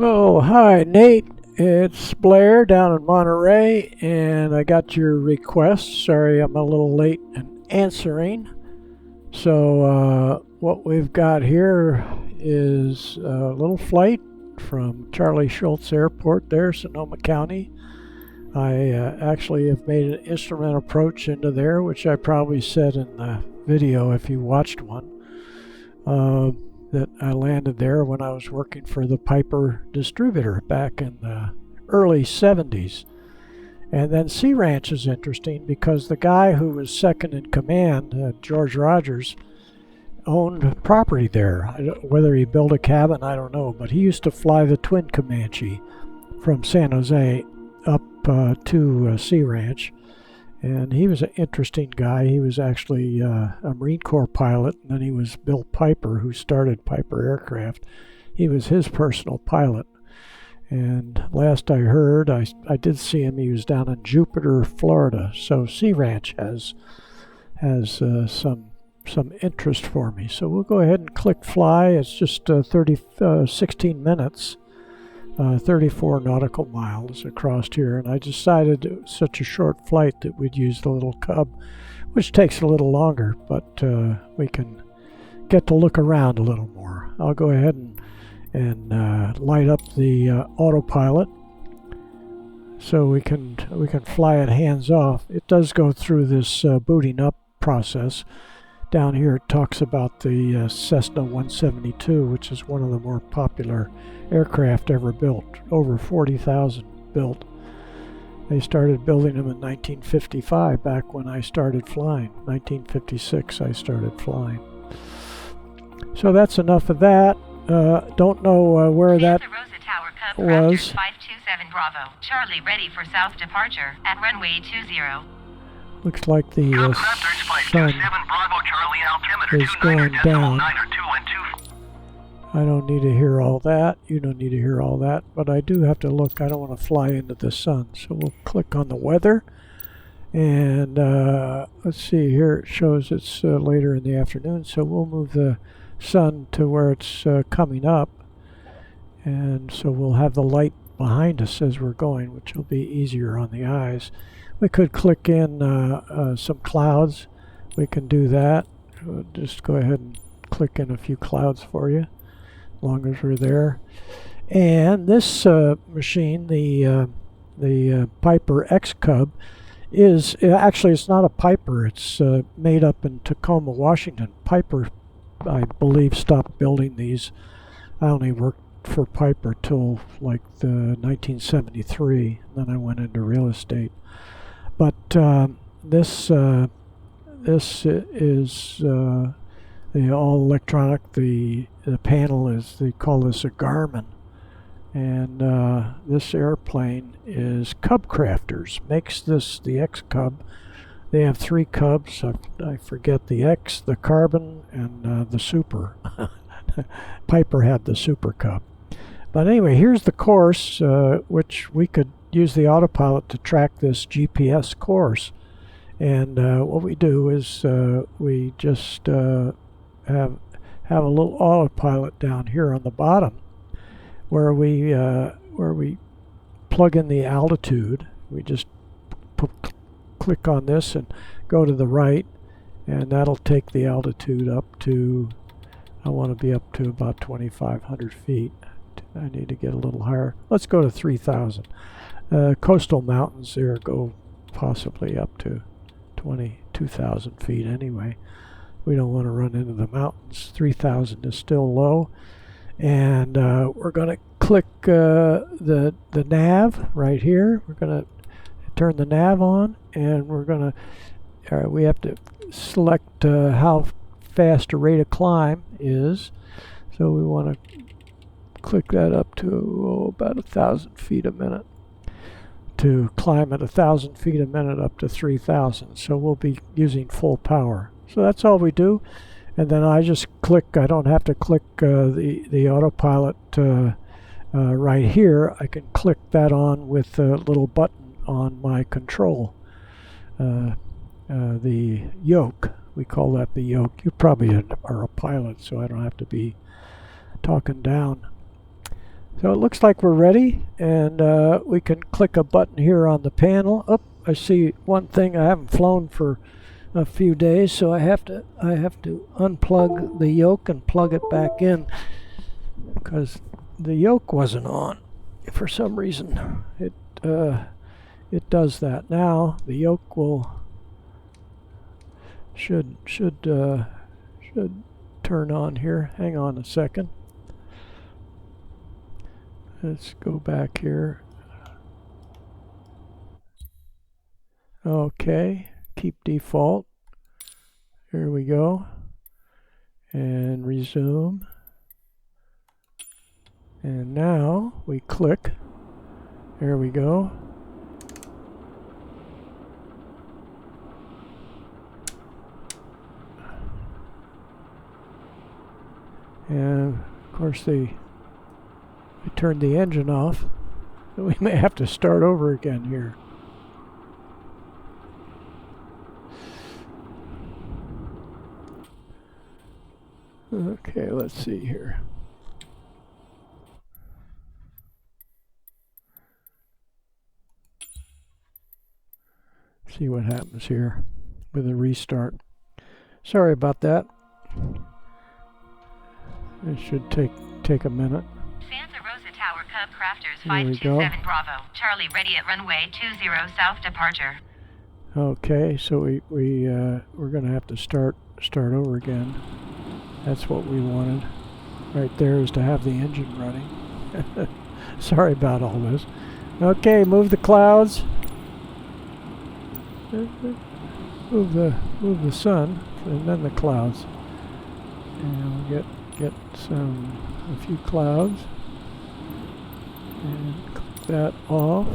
Oh, hi, Nate. It's Blair down in Monterey, and I got your request. Sorry, I'm a little late in answering. What we've got here is a little flight from Charlie Schulz Airport there, Sonoma County. I actually have made an instrument approach into there, which I probably said in the video if you watched one. That I landed there when I was working for the Piper distributor back in the early 70s. And then Sea Ranch is interesting because the guy who was second in command, George Rogers, owned property there. Whether he built a cabin, I don't know, but he used to fly the Twin Comanche from San Jose up to Sea Ranch. And he was an interesting guy. He was actually a Marine Corps pilot, and then he was Bill Piper, who started Piper Aircraft. He was his personal pilot. And last I heard, I did see him. He was down in Jupiter, Florida. So Sea Ranch has some interest for me. So we'll go ahead and click fly. It's just 16 minutes. 34 nautical miles across here, and I decided it was such a short flight that we'd use the little Cub, which takes a little longer, but we can get to look around a little more. I'll go ahead and light up the autopilot so we can fly it hands off. It does go through this booting up process. Down here it talks about the Cessna 172, which is one of the more popular aircraft ever built. Over 40,000 built. They started building them in 1955, back when I started flying. 1956 I started flying. So that's enough of that. Don't know where that was. 527 Bravo. Charlie ready for south departure at runway 20. Looks like the sun is going down. I don't need to hear all that. You don't need to hear all that. But I do have to look. I don't want to fly into the sun. So we'll click on the weather. And let's see here. It shows it's later in the afternoon. So we'll move the sun to where it's coming up. And so we'll have the light behind us as we're going, which will be easier on the eyes. We could click in some clouds. We can do that. We'll just go ahead and click in a few clouds for you, as long as we're there. And this machine, the Piper X-Cub, is actually, it's not a Piper. It's made up in Tacoma, Washington. Piper, I believe, stopped building these. I only worked for Piper till like the 1973. Then I went into real estate. But this is the all electronic. The panel is, they call this a Garmin, and this airplane is Cub Crafters. Makes this the X-Cub. They have 3 Cubs. I forget the X, the Carbon, and the Super. Piper had the Super Cub. But anyway, here's the course, which we could use the autopilot to track this GPS course. And what we do is we just have a little autopilot down here on the bottom where we plug in the altitude. We just click on this and go to the right, and that'll take the altitude up to, I want to be up to about 2,500 feet. I need to get a little higher. Let's go to 3,000. Coastal mountains there go possibly up to 22,000 feet anyway. We don't want to run into the mountains. 3,000 is still low. And we're going to click the nav right here. We're going to turn the nav on, and we're going to, we have to select how fast a rate of climb is. So we want to click that up to about 1,000 feet a minute. To climb at 1,000 feet a minute up to 3,000. So we'll be using full power. So that's all we do. And then I just click, I don't have to click the autopilot right here. I can click that on with a little button on my control. The yoke, we call that the yoke. You probably are a pilot, so I don't have to be talking down. So it looks like we're ready, and we can click a button here on the panel. Oh, I see one thing. I haven't flown for a few days, so I have to unplug the yoke and plug it back in because the yoke wasn't on for some reason. It does that now. The yoke should turn on here. Hang on a second. Let's go back here. Okay, keep default. Here we go. And resume. And now we click. There we go. And of course we turned the engine off. So we may have to start over again here. Okay, let's see here. See what happens here with a restart. Sorry about that. It should take a minute. Santa Rosa Tower Cub Crafters 527 Bravo. Charlie ready at runway 20 south departure. Okay, so we're gonna have to start over again. That's what we wanted. Right there is to have the engine running. Sorry about all this. Okay, move the clouds. Move the sun and then the clouds. And we'll get a few clouds. And click that off.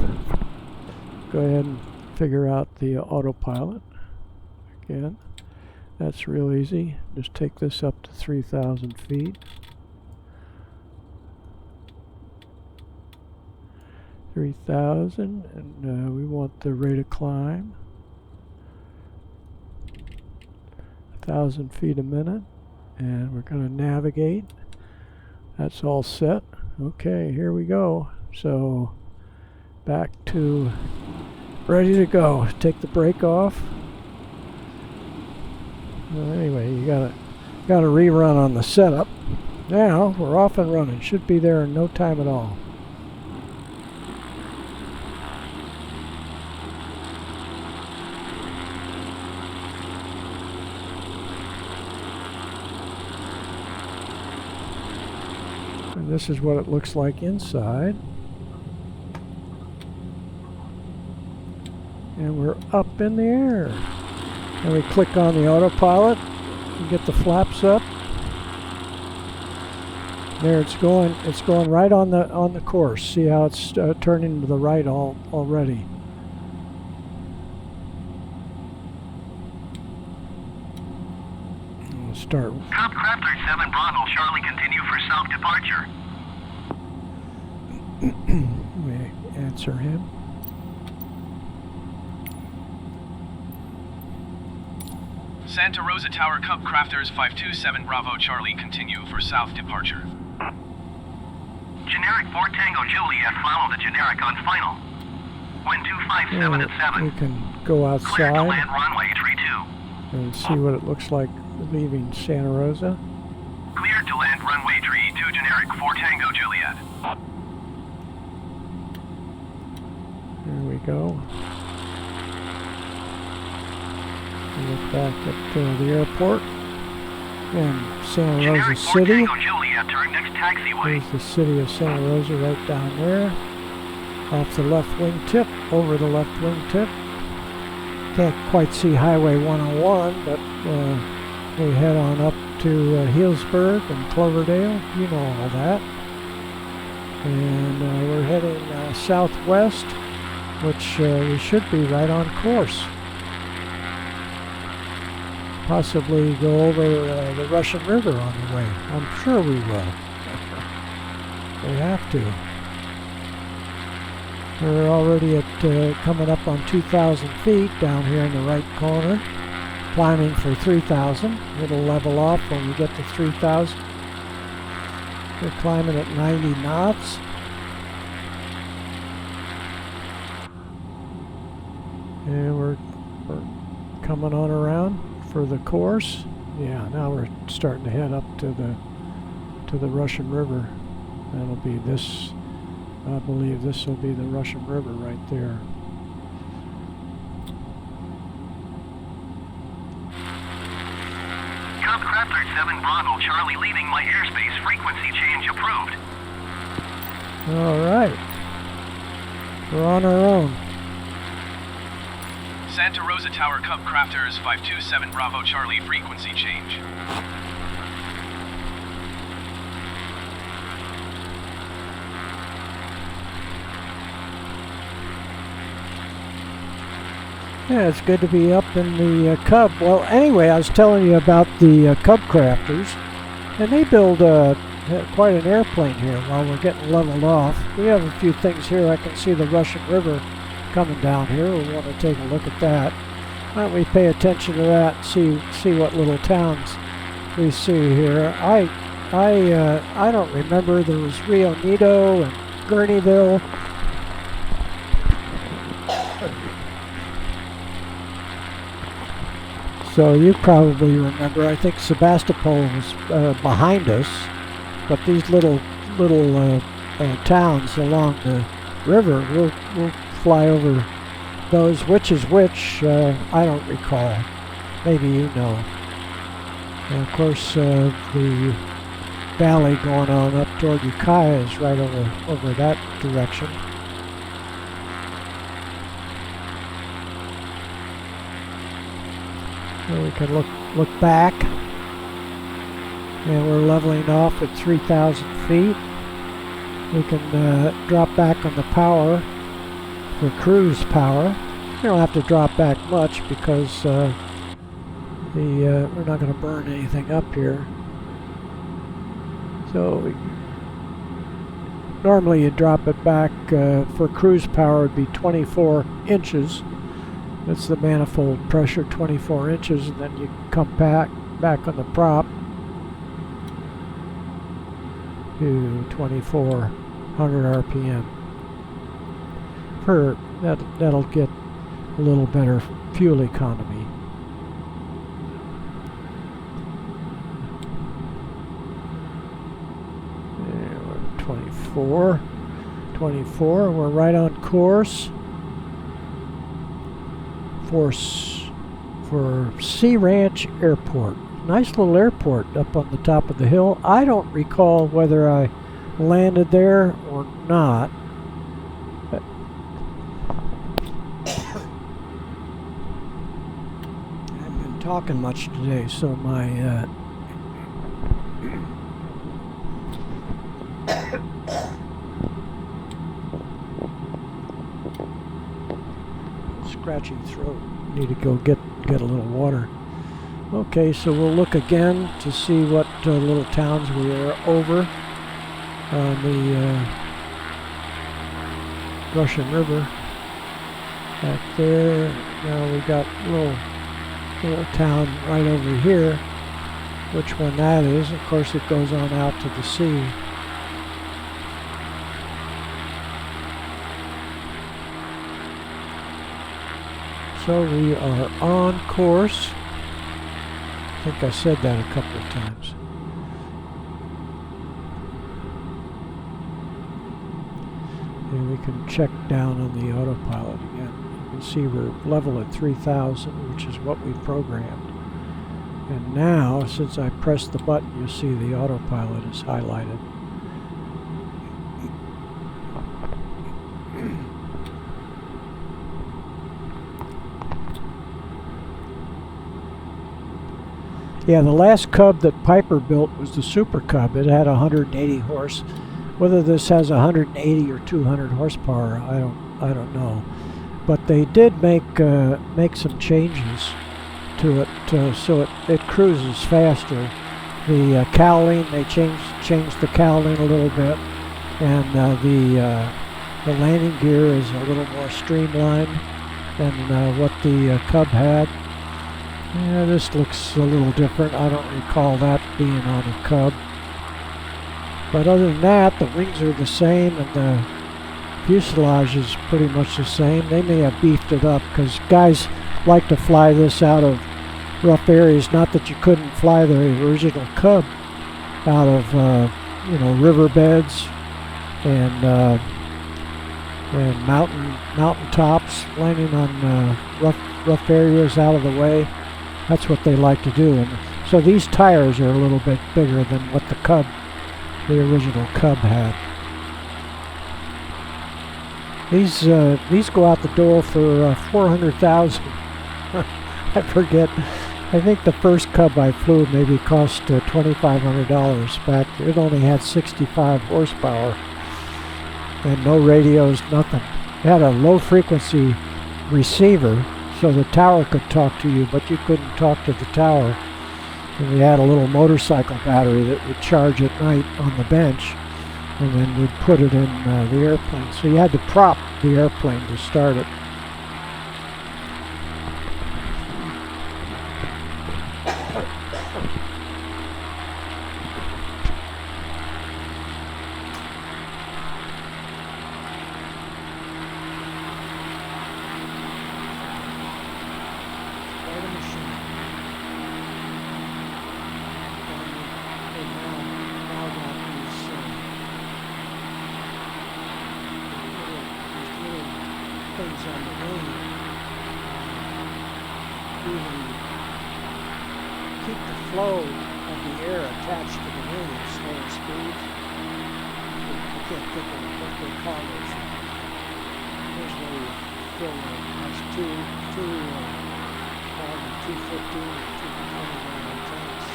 Go ahead and figure out the autopilot again. That's real easy. Just take this up to 3,000 feet. 3,000, and we want the rate of climb 1,000 feet a minute, and we're going to navigate. That's all set. Okay, here we go. So back to ready to go. Take the brake off. Well, anyway, you got a rerun on the setup. Now we're off and running. Should be there in no time at all. And this is what it looks like inside. And we're up in the air. And we click on the autopilot and get the flaps up. There it's going right on the course. See how it's turning to the right already. We'll start. Cub Crafter 7 Bravo, Charlie continue for south departure. We answer him. Santa Rosa Tower Cub Crafters 527 Bravo Charlie continue for south departure. Generic 4 Tango Juliet, follow the generic on final. Wind 257 at 7. We can go outside. Clear to land runway 32. And see what it looks like leaving Santa Rosa. Cleared to land runway 32, generic 4 Tango Juliet. There we go. We look back at the airport and Santa Rosa City. Juliet, turn next taxiway. There's the city of Santa Rosa right down there. Off the left wingtip, over the left wingtip. Can't quite see Highway 101, but we head on up to Healdsburg and Cloverdale. You know all that. And we're heading southwest, which we should be right on course. Possibly go over the Russian River on the way. I'm sure we will. We have to. We're already at coming up on 2,000 feet down here in the right corner, climbing for 3,000. It'll level off when we get to 3,000. We're climbing at 90 knots. And we're coming on around for the course. Yeah, now we're starting to head up to the Russian River. That'll be this, I believe this will be the Russian River right there. Cub Crafter 7 Bravo Charlie leaving my airspace, frequency change approved. Alright. We're on our own. Santa Rosa Tower Cub Crafters 527 Bravo Charlie, frequency change. Yeah, it's good to be up in the Cub. Well, anyway, I was telling you about the Cub Crafters, and they build quite an airplane here while we're getting leveled off. We have a few things here. I can see the Russian River coming down here. We want to take a look at that. Why don't we pay attention to that and see what little towns we see here. I don't remember. There was Rio Neto and Gurneyville. So you probably remember, I think Sebastopol was behind us, but these little towns along the river, we'll fly over those. Which is which, I don't recall. Maybe you know. And of course, the valley going on up toward Ukiah is right over that direction. So we can look back, and we're leveling off at 3,000 feet. We can drop back on the power for cruise power. We don't have to drop back much because we're not going to burn anything up here. So normally you drop it back for cruise power would be 24 inches. That's the manifold pressure, 24 inches, and then you come back on the prop to 2,400 RPM. That'll get a little better fuel economy. There, we're 24. We're right on course for Sea Ranch Airport. Nice little airport up on the top of the hill. I don't recall whether I landed there or not. I haven't been talking much today, so my scratchy throat. Need to go get a little water. Okay, so we'll look again to see what little towns we are over on the Russian River. Back there. Now we got a little town right over here. Which one that is? Of course, it goes on out to the sea. So we are on course. I think I said that a couple of times. And we can check down on the autopilot again. You can see we're level at 3,000, which is what we programmed. And now, since I pressed the button, you see the autopilot is highlighted. Yeah, the last Cub that Piper built was the Super Cub. It had 180 horse. Whether this has 180 or 200 horsepower, I don't know. But they did make some changes to it so it cruises faster. The cowling, they changed the cowling a little bit, and the landing gear is a little more streamlined than what the Cub had. Yeah, this looks a little different. I don't recall that being on a Cub. But other than that, the wings are the same, and fuselage is pretty much the same. They may have beefed it up because guys like to fly this out of rough areas. Not that you couldn't fly the original Cub out of riverbeds and mountain tops, landing on rough areas out of the way. That's what they like to do. And so these tires are a little bit bigger than what the original Cub had. These go out the door for $400,000. I forget. I think the first Cub I flew maybe cost $2,500 back. It only had 65 horsepower and no radios, nothing. It had a low frequency receiver so the tower could talk to you, but you couldn't talk to the tower. And we had a little motorcycle battery that would charge at night on the bench, and then we'd put it in the airplane. So you had to prop the airplane to start it. Things on the wing really keep the flow of the air attached to the wing at slower speeds. I can't think of what they call those. Here's where you fill it. That's two 215 and 220 tanks.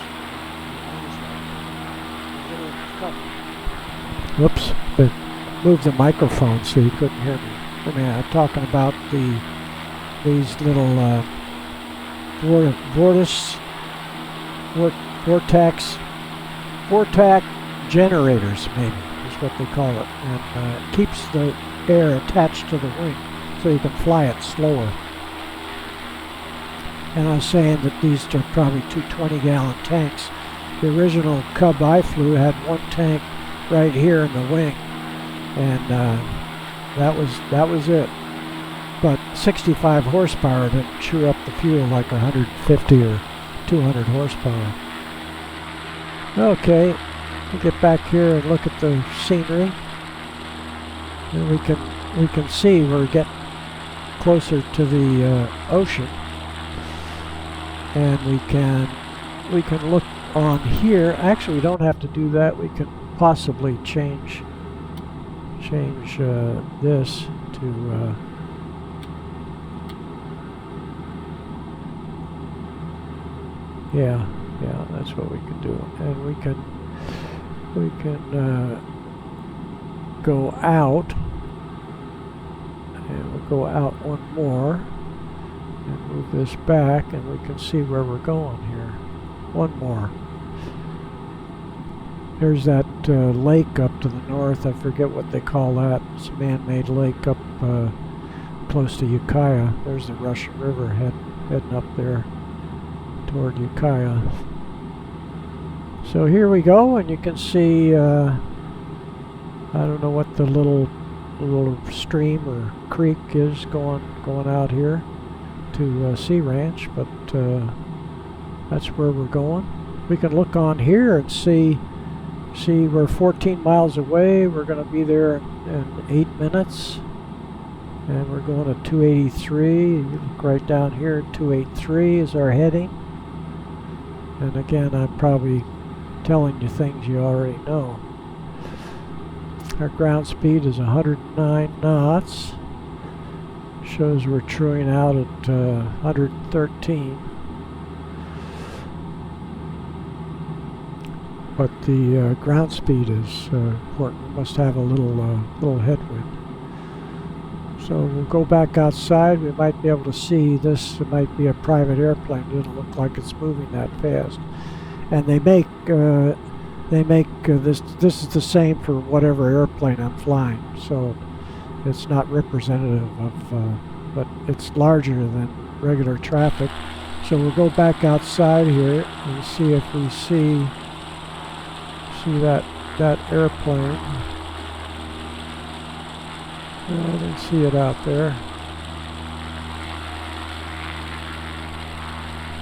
Whoops, but moved the microphone so you couldn't hear me. I mean, I'm talking about these little vortex generators, maybe is what they call it, and it keeps the air attached to the wing so you can fly it slower. And I was saying that these are probably two 20-gallon tanks. The original Cub I flew had one tank right here in the wing, and that was it. But 65 horsepower didn't chew up the fuel like 150 or 200 horsepower. Okay, we'll get back here and look at the scenery. And we can see we're getting closer to the ocean, and we can look on here. Actually, we don't have to do that. We can possibly change this to yeah, that's what we can do. And we can go out, and we'll go out one more and move this back, and we can see where we're going here. One more. There's that lake up to the north. I forget what they call that. It's a man-made lake up close to Ukiah. There's the Russian River heading up there toward Ukiah. So here we go, and you can see I don't know what the little stream or creek is going out here to Sea Ranch, but that's where we're going. We can look on here and see we're 14 miles away. We're going to be there in 8 minutes, and we're going to 283. You look right down here, 283 is our heading. And again, I'm probably telling you things you already know. Our ground speed is 109 knots. Shows we're truing out at 113. But the ground speed is important. We must have a little headwind. So we'll go back outside. We might be able to see this. It might be a private airplane. It doesn't look like it's moving that fast. And they make this. This is the same for whatever airplane I'm flying. So it's not representative of, but it's larger than regular traffic. So we'll go back outside here and see if we see that airplane. I didn't see it out there.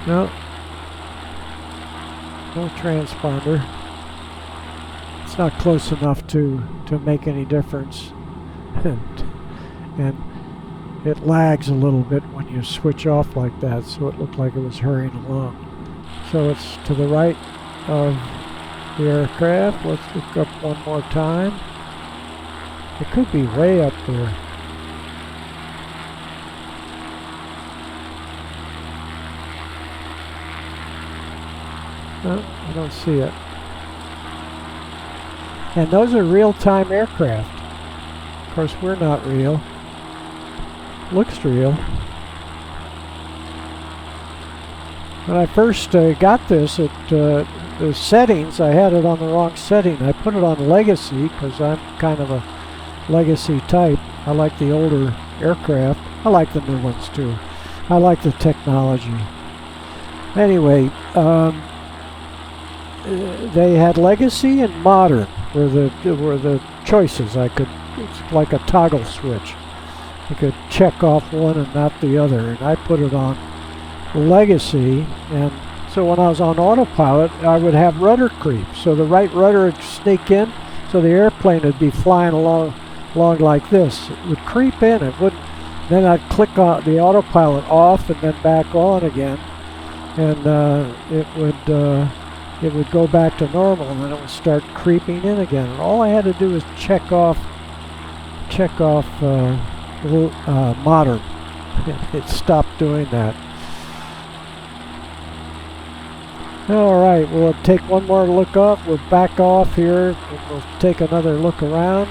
No. No transponder. It's not close enough to make any difference. And it lags a little bit when you switch off like that, so it looked like it was hurrying along. So it's to the right of the aircraft. Let's look up one more time. It could be way up there. No, I don't see it. And those are real-time aircraft. Of course, we're not real. Looks real. When I first got this, the settings, I had it on the wrong setting. I put it on Legacy because I'm kind of a Legacy type. I like the older aircraft. I like the new ones too. I like the technology. Anyway, they had Legacy and Modern were the choices. It's like a toggle switch. I could check off one and not the other, and I put it on Legacy, and so when I was on autopilot, I would have rudder creep. So the right rudder would sneak in, so the airplane would be flying along like this. It would creep in. It wouldn't. Then I'd click on the autopilot off and then back on again, and it would go back to normal, and then it would start creeping in again. And all I had to do was check off Modern. It stopped doing that. Alright, we'll take one more look up. We'll back off here, and we'll take another look around,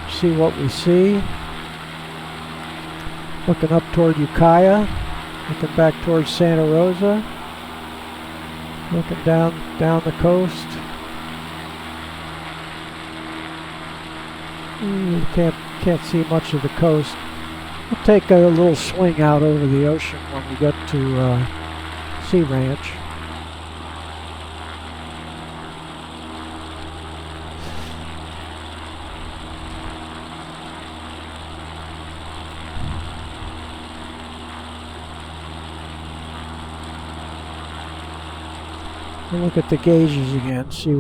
see what we see. Looking up toward Ukiah, looking back towards Santa Rosa, looking down the coast. You can't see much of the coast. We'll take a little swing out over the ocean when we get to Sea Ranch. We'll look at the gauges again, see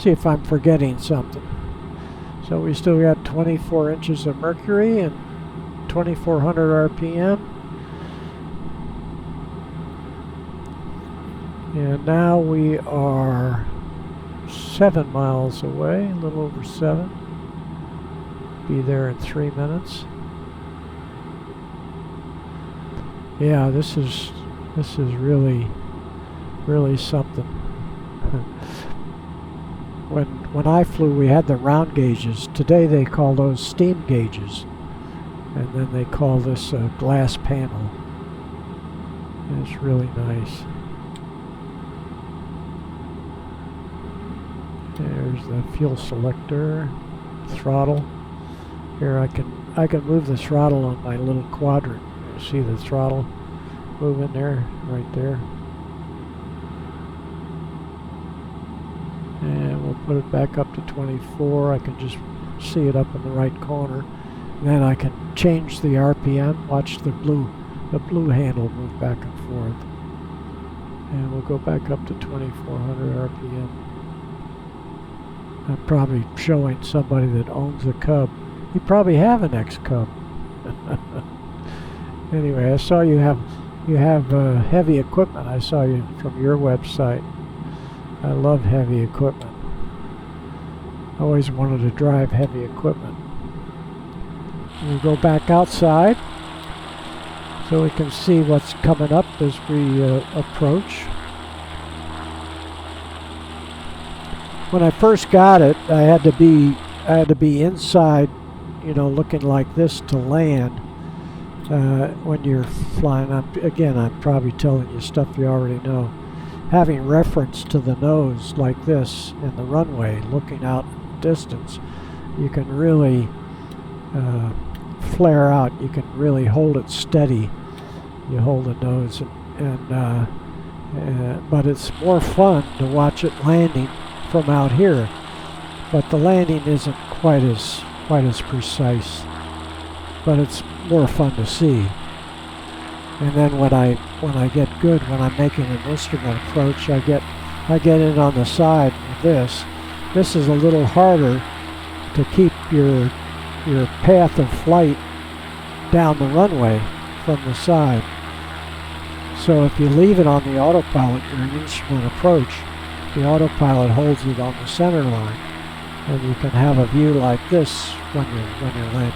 if I'm forgetting something. So we still got 24 inches of mercury and 2400 RPM. And now we are 7 miles away, a little over 7. Be there in 3 minutes. Yeah, this is really something. When I flew, we had the round gauges. Today they call those steam gauges, and then they call this a glass panel. And it's really nice. There's the fuel selector, throttle. Here I can move the throttle on my little quadrant. You see the throttle moving there, right there. And we'll put it back up to 24. I can just see it up in the right corner. And then I can change the RPM. Watch the blue handle move back and forth. And we'll go back up to 2400 RPM. I'm probably showing somebody that owns a Cub. You probably have an X-Cub. Anyway, I saw you have heavy equipment. I saw you from your website. I love heavy equipment. I always wanted to drive heavy equipment. We go back outside so we can see what's coming up as we approach. When I first got it, I had to be inside, you know, looking like this to land. When you're flying, I'm probably telling you stuff you already know. Having reference to the nose like this in the runway, looking out in the distance, you can really flare out. You can really hold it steady. You hold the nose, but it's more fun to watch it landing from out here. But the landing isn't quite as quite as precise, but it's more fun to see. And then when I get good, when I'm making an instrument approach, I get in on the side with this. This is a little harder to keep your path of flight down the runway from the side. So if you leave it on the autopilot, your instrument approach, the autopilot holds it on the center line, and you can have a view like this when you're landing.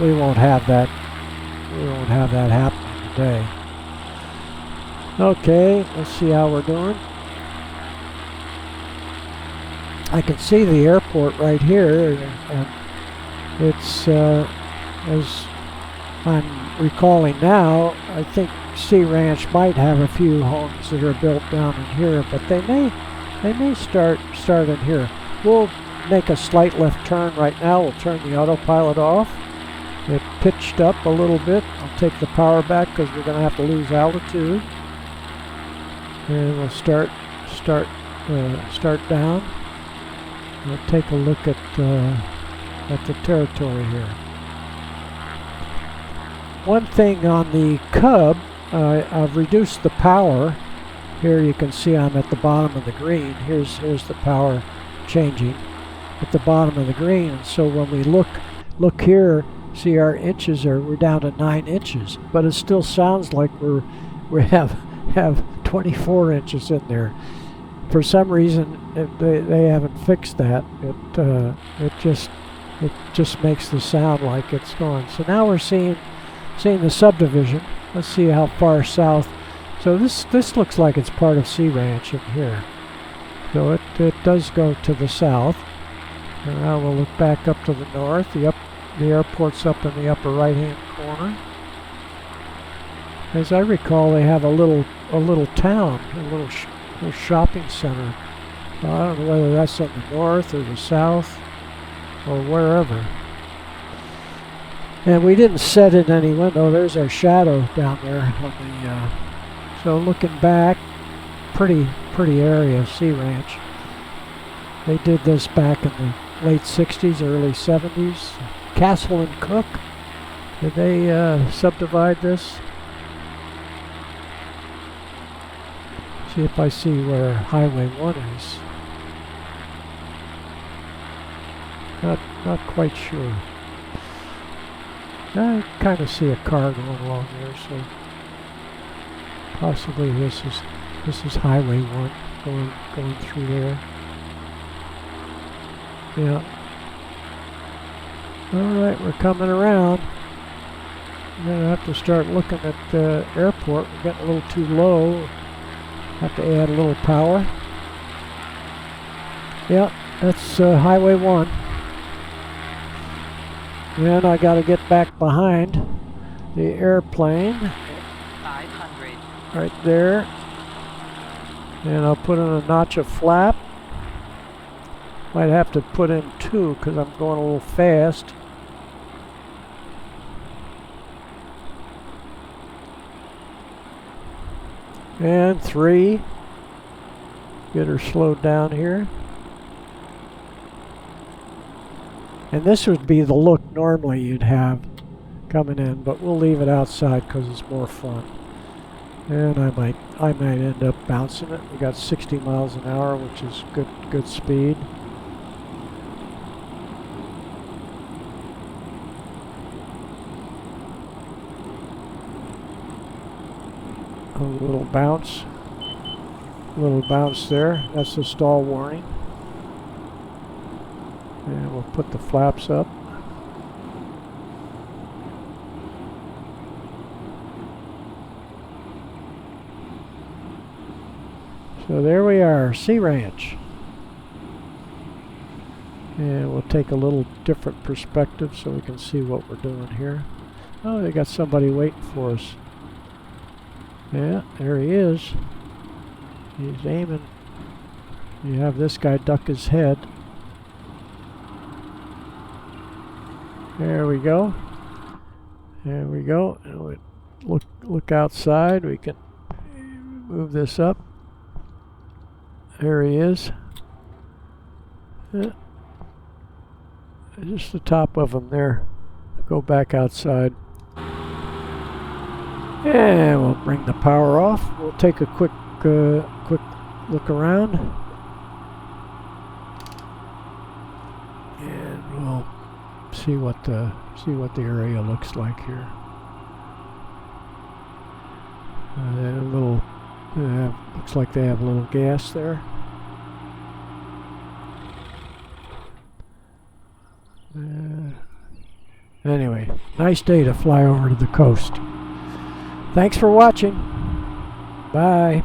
We won't have that. We won't have that happen today. Okay, let's see how we're doing. I can see the airport right here, and it's as I'm recalling now, I think Sea Ranch might have a few homes that are built down in here, but they may start in here. We'll make a slight left turn right now. We'll turn the autopilot off. It pitched up a little bit. I'll take the power back because we're going to have to lose altitude. And we'll start down. We'll take a look at the territory here. One thing on the Cub, I've reduced the power. Here you can see I'm at the bottom of the green. Here's the power changing at the bottom of the green. And so when we look here, see our inches we're down to 9 inches, but it still sounds like we have 24 inches in there. For some reason, they haven't fixed that. It just makes the sound like it's going. So now we're seeing the subdivision. Let's see how far south. So this looks like it's part of Sea Ranch in here. So it does go to the south. And now we'll look back up to the north. The airport's up in the upper right-hand corner. As I recall, they have a little town, a little shopping center. I don't know whether that's in the north or the south or wherever. And we didn't set in any window. There's our shadow down there on the. So looking back, pretty area, Sea Ranch. They did this back in the late '60s, early '70s. Castle and Cook. Did they subdivide this? See if I see where Highway 1 is. Not quite sure. I kind of see a car going along there, so possibly this is Highway 1 going through there. Yeah. Alright, we're coming around. I'm going to have to start looking at the airport. We're getting a little too low. Have to add a little power. Yeah, that's Highway 1. Then I got to get back behind the airplane. 500. Right there. And I'll put in a notch of flap. Might have to put in 2 because I'm going a little fast. And 3. Get her slowed down here. And this would be the look normally you'd have coming in, but we'll leave it outside because it's more fun. And I might end up bouncing it. We got 60 miles an hour, which is good speed. A little bounce there. That's the stall warning. And we'll put the flaps up. So there we are, Sea Ranch. And we'll take a little different perspective so we can see what we're doing here. Oh, they got somebody waiting for us. Yeah, there he is. He's aiming. You have this guy duck his head. There we go. There we go. And we look outside. We can move this up. There he is. just the top of them there. Go back outside. And we'll bring the power off. We'll take a quick look around. And we'll see what the area looks like here. Looks like they have a little gas there. Anyway, nice day to fly over to the coast. Thanks for watching. Bye.